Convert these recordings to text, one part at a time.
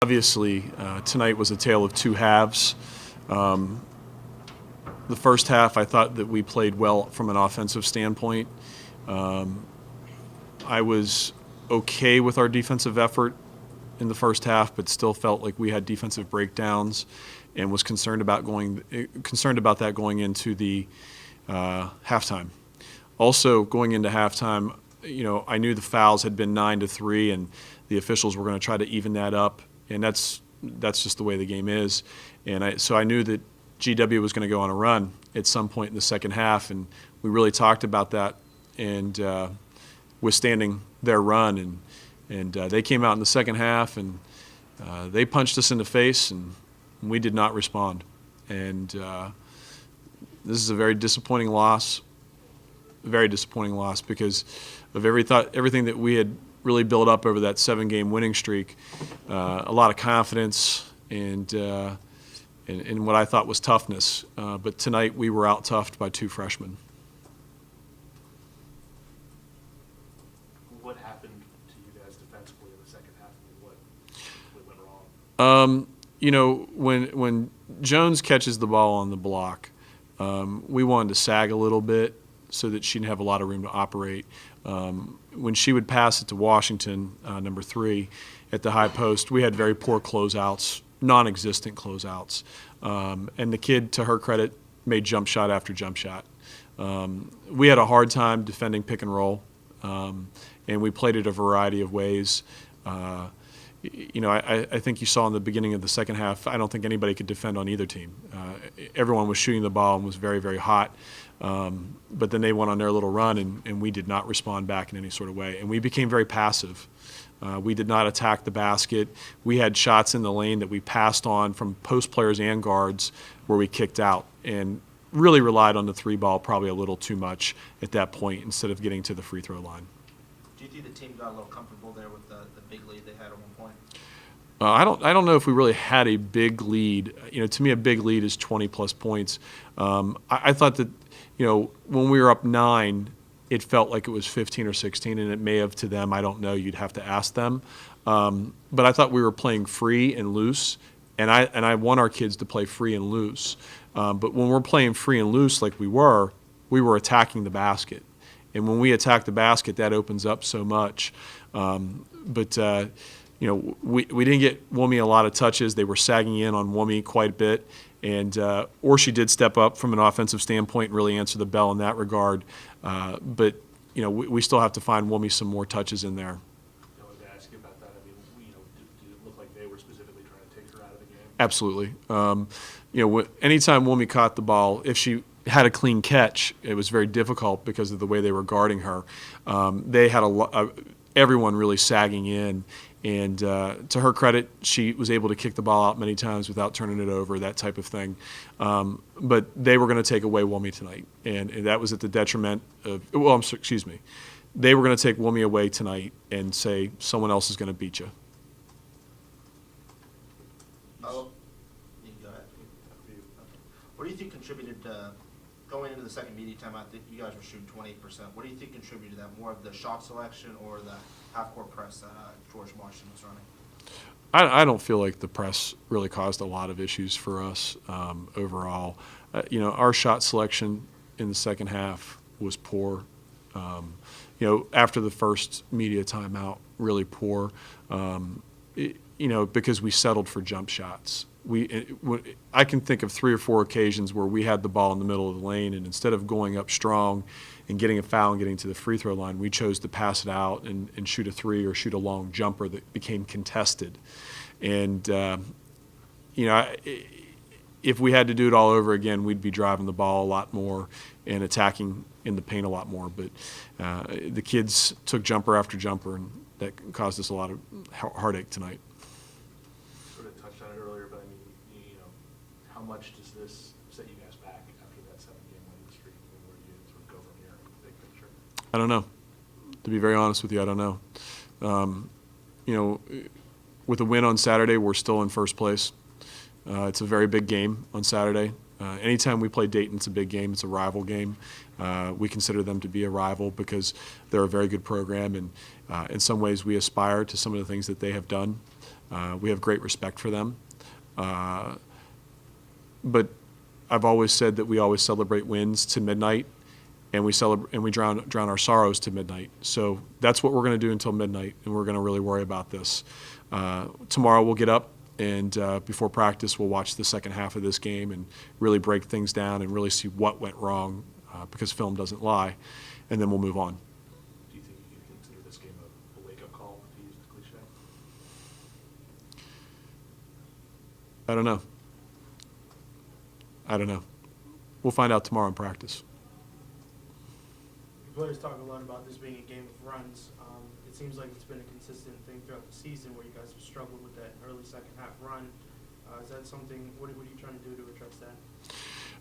Obviously, tonight was a tale of two halves. The first half, I thought that we played well from an offensive standpoint. I was okay with our defensive effort in the first half, but still felt like we had defensive breakdowns, and was concerned about that going into the halftime. Also, going into halftime, I knew the fouls had been 9-3, and the officials were going to try to even that up, and that's just the way the game is. And so I knew that GW was going to go on a run at some point in the second half, and we really talked about that and withstanding their run. And they came out in the second half, and they punched us in the face, and we did not respond. And this is a very disappointing loss because of everything that we had really built up over that 7-game winning streak, a lot of confidence and what I thought was toughness. But tonight we were out-toughed by two freshmen. What happened to you guys defensively in the second half? What went wrong? When Jones catches the ball on the block, we wanted to sag a little bit so that she didn't have a lot of room to operate. When she would pass it to Washington, number 3, at the high post, we had very poor closeouts, non-existent closeouts. And the kid, to her credit, made jump shot after jump shot. We had a hard time defending pick and roll, and we played it a variety of ways. I think you saw in the beginning of the second half, I don't think anybody could defend on either team. Everyone was shooting the ball and was very, very hot. But then they went on their little run, and we did not respond back in any sort of way. And we became very passive. We did not attack the basket. We had shots in the lane that we passed on from post players and guards where we kicked out, and really relied on the 3-ball probably a little too much at that point instead of getting to the free throw line. Do you think the team got a little comfortable there with the big lead they had at one point? I don't know if we really had a big lead. To me, a big lead is 20-plus points. I thought that, when we were up 9, it felt like it was 15 or 16, and it may have to them. I don't know. You'd have to ask them. But I thought we were playing free and loose, and I want our kids to play free and loose. But when we're playing free and loose like we were attacking the basket. And when we attack the basket, that opens up so much. We didn't get Woomy a lot of touches. They were sagging in on Woomy quite a bit. And or she did step up from an offensive standpoint and really answer the bell in that regard. But we still have to find Woomy some more touches in there. I wanted to ask you about that. Did it look like they were specifically trying to take her out of the game? Absolutely. Anytime Woomy caught the ball, if she had a clean catch, it was very difficult because of the way they were guarding her. They had everyone really sagging in. And to her credit, she was able to kick the ball out many times without turning it over, that type of thing. But they were going to take away Woomy tonight, and that was at the detriment of – excuse me. They were going to take Woomy away tonight and say someone else is going to beat you. Oh, you can go ahead. What do you think contributed going into the second media timeout? You guys were shooting 28%. What do you think contributed to that? More of the shot selection or the half-court press that George Washington was running? I don't feel like the press really caused a lot of issues for us overall. Our shot selection in the second half was poor. After the first media timeout, really poor. Because we settled for jump shots. I can think of 3 or 4 occasions where we had the ball in the middle of the lane, and instead of going up strong and getting a foul and getting to the free throw line, we chose to pass it out and shoot a 3 or shoot a long jumper that became contested. And, if we had to do it all over again, we'd be driving the ball a lot more and attacking in the paint a lot more. But the kids took jumper after jumper, and that caused us a lot of heartache tonight. Sort of touched on it earlier, but how much does this set you guys back after that 7-game winning streak? And where do you sort of go from here, big picture? I don't know. To be very honest with you, I don't know. With a win on Saturday, we're still in first place. It's a very big game on Saturday. Anytime we play Dayton, it's a big game. It's a rival game. We consider them to be a rival because they're a very good program, and in some ways we aspire to some of the things that they have done. We have great respect for them. But I've always said that we always celebrate wins to midnight, and we drown our sorrows to midnight. So that's what we're going to do until midnight, and we're going to really worry about this. Tomorrow we'll get up, and before practice we'll watch the second half of this game and really break things down and really see what went wrong, because film doesn't lie, and then we'll move on. Do you think you can consider this game a wake-up call, to use the cliche? I don't know. We'll find out tomorrow in practice. Players talk a lot about this being a game of runs. It seems like it's been a consistent thing throughout the season where you guys have struggled with that early second half run. Is that something, what are you trying to do to address that?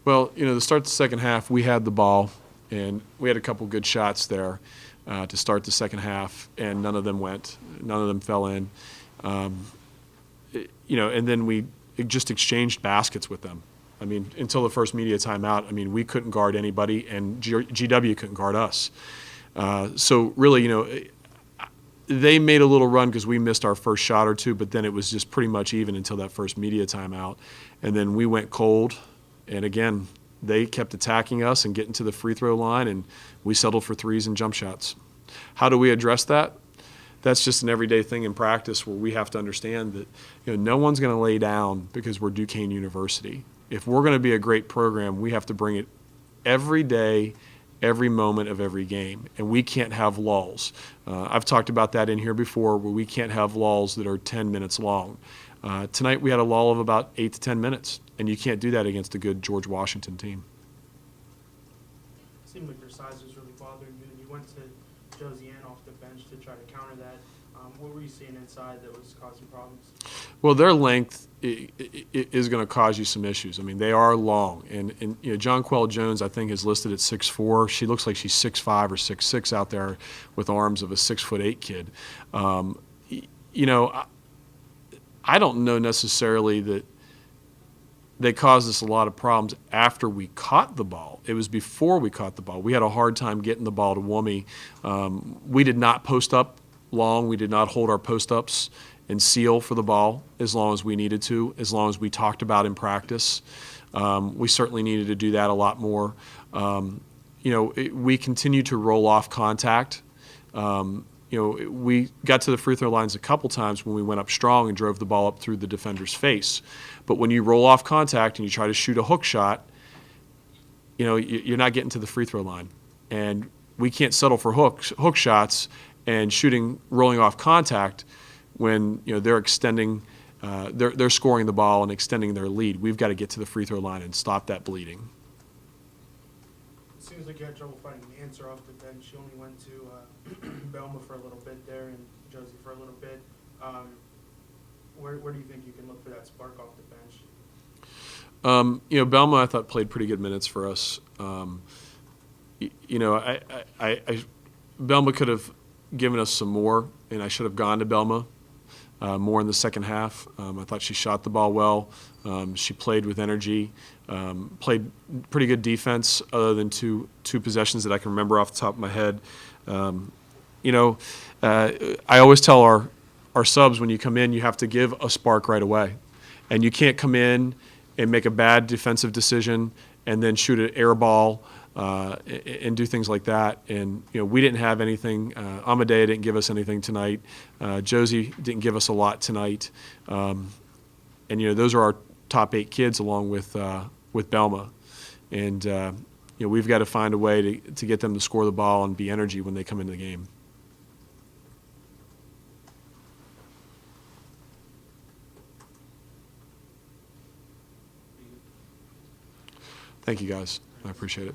Well, to start the second half, we had the ball, and we had a couple good shots there to start the second half, and none of them went. None of them fell in. And then we just exchanged baskets with them. I mean, until the first media timeout, we couldn't guard anybody, and GW couldn't guard us. So really, they made a little run because we missed our first shot or two, but then it was just pretty much even until that first media timeout. And then we went cold, and again, they kept attacking us and getting to the free throw line, and we settled for threes and jump shots. How do we address that? That's just an everyday thing in practice where we have to understand that no one's going to lay down because we're Duquesne University. If we're going to be a great program, we have to bring it every day, every moment of every game, and we can't have lulls. I've talked about that in here before, where we can't have lulls that are 10 minutes long. Tonight we had a lull of about 8 to 10 minutes, and you can't do that against a good George Washington team. It seemed like their size was really bothering you, and you went to Josie Ann off the bench to try to counter that. What were you seeing inside that was causing problems? Well, their length is going to cause you some issues. They are long, and Jonquel Jones, I think, is listed at 6'4". She looks like she's 6'5" or 6'6" out there with arms of a 6'8" kid. I don't know necessarily that they caused us a lot of problems after we caught the ball. It was before we caught the ball. We had a hard time getting the ball to Wummy. We did not post up long. We did not hold our post-ups and seal for the ball as long as we needed to, as long as we talked about in practice. We certainly needed to do that a lot more. We continue to roll off contact. We got to the free throw lines a couple times when we went up strong and drove the ball up through the defender's face. But when you roll off contact and you try to shoot a hook shot, you're not getting to the free throw line. And we can't settle for hook shots and rolling off contact when they're extending, they're scoring the ball and extending their lead. We've got to get to the free throw line and stop that bleeding. It seems like you had trouble finding an answer off the bench. You only went to Belma for a little bit there and Josie for a little bit. Where do you think you can look for that spark off the bench? Belma, I thought, played pretty good minutes for us. Belma could have given us some more, and I should have gone to Belma more in the second half. I thought she shot the ball well. She played with energy, played pretty good defense other than two possessions that I can remember off the top of my head. I always tell our subs, when you come in, you have to give a spark right away. And you can't come in and make a bad defensive decision and then shoot an air ball and do things like that. And we didn't have anything. Amadea didn't give us anything tonight. Josie didn't give us a lot tonight. And those are our top 8 kids along with Belma. And we've got to find a way to get them to score the ball and be energy when they come into the game. Thank you, guys. I appreciate it.